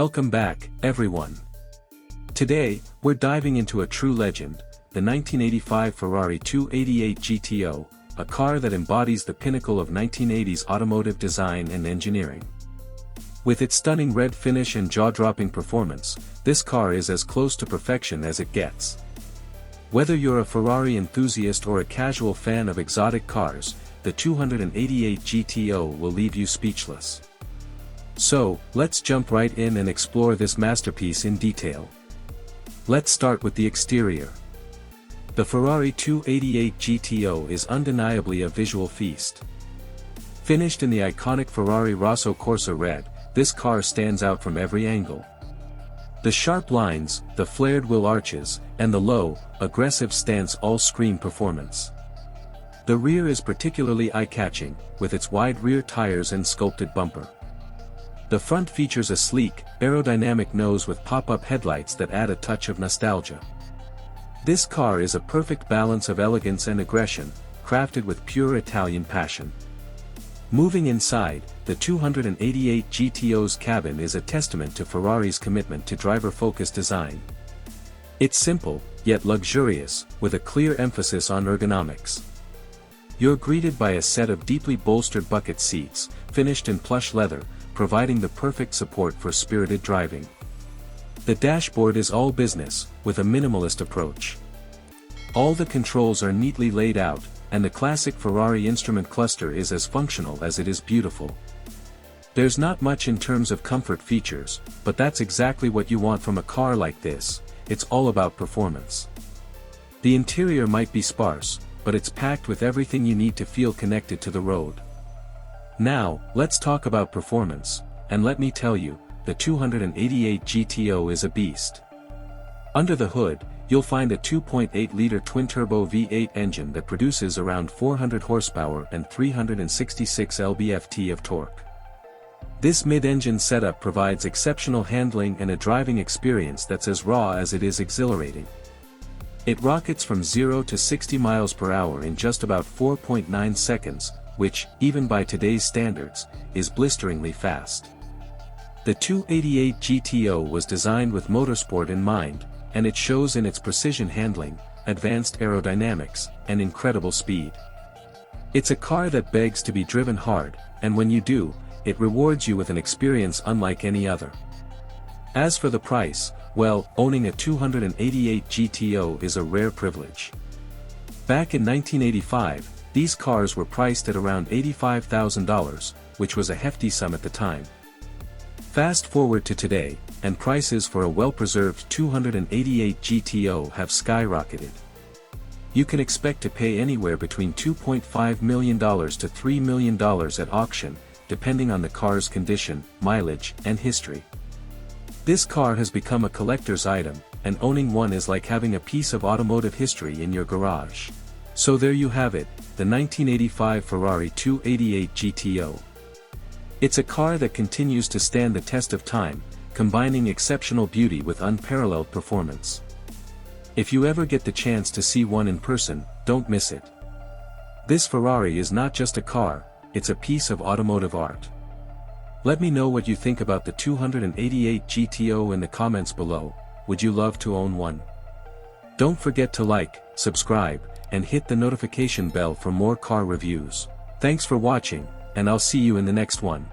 Welcome back, everyone. Today, we're diving into a true legend, the 1985 Ferrari 288 GTO, a car that embodies the pinnacle of 1980s automotive design and engineering. With its stunning red finish and jaw-dropping performance, this car is as close to perfection as it gets. Whether you're a Ferrari enthusiast or a casual fan of exotic cars, the 288 GTO will leave you speechless. So, let's jump right in and explore this masterpiece in detail. Let's start with the exterior. The Ferrari 288 GTO is undeniably a visual feast. Finished in the iconic Ferrari Rosso Corsa red, this car stands out from every angle. The sharp lines, the flared wheel arches, and the low, aggressive stance all scream performance. The rear is particularly eye-catching, with its wide rear tires and sculpted bumper. The front features a sleek, aerodynamic nose with pop-up headlights that add a touch of nostalgia. This car is a perfect balance of elegance and aggression, crafted with pure Italian passion. Moving inside, the 288 GTO's cabin is a testament to Ferrari's commitment to driver-focused design. It's simple, yet luxurious, with a clear emphasis on ergonomics. You're greeted by a set of deeply bolstered bucket seats, finished in plush leather, providing the perfect support for spirited driving. The dashboard is all business, with a minimalist approach. All the controls are neatly laid out, and the classic Ferrari instrument cluster is as functional as it is beautiful. There's not much in terms of comfort features, but that's exactly what you want from a car like this. It's all about performance. The interior might be sparse, but it's packed with everything you need to feel connected to the road. Now, let's talk about performance, and let me tell you, the 288 GTO is a beast. Under the hood, you'll find a 2.8-liter twin-turbo V8 engine that produces around 400 horsepower and 366 lb-ft of torque. This mid-engine setup provides exceptional handling and a driving experience that's as raw as it is exhilarating. It rockets from 0 to 60 miles per hour in just about 4.9 seconds, which, even by today's standards, is blisteringly fast. The 288 GTO was designed with motorsport in mind, and it shows in its precision handling, advanced aerodynamics, and incredible speed. It's a car that begs to be driven hard, and when you do, it rewards you with an experience unlike any other. As for the price, well, owning a 288 GTO is a rare privilege. Back in 1985, these cars were priced at around $85,000, which was a hefty sum at the time. Fast forward to today, and prices for a well-preserved 288 GTO have skyrocketed. You can expect to pay anywhere between $2.5 million to $3 million at auction, depending on the car's condition, mileage, and history. This car has become a collector's item, and owning one is like having a piece of automotive history in your garage. So there you have it, the 1985 Ferrari 288 GTO. It's a car that continues to stand the test of time, combining exceptional beauty with unparalleled performance. If you ever get the chance to see one in person, don't miss it. This Ferrari is not just a car, it's a piece of automotive art. Let me know what you think about the 288 GTO in the comments below. Would you love to own one? Don't forget to like, subscribe, and hit the notification bell for more car reviews. Thanks for watching, and I'll see you in the next one.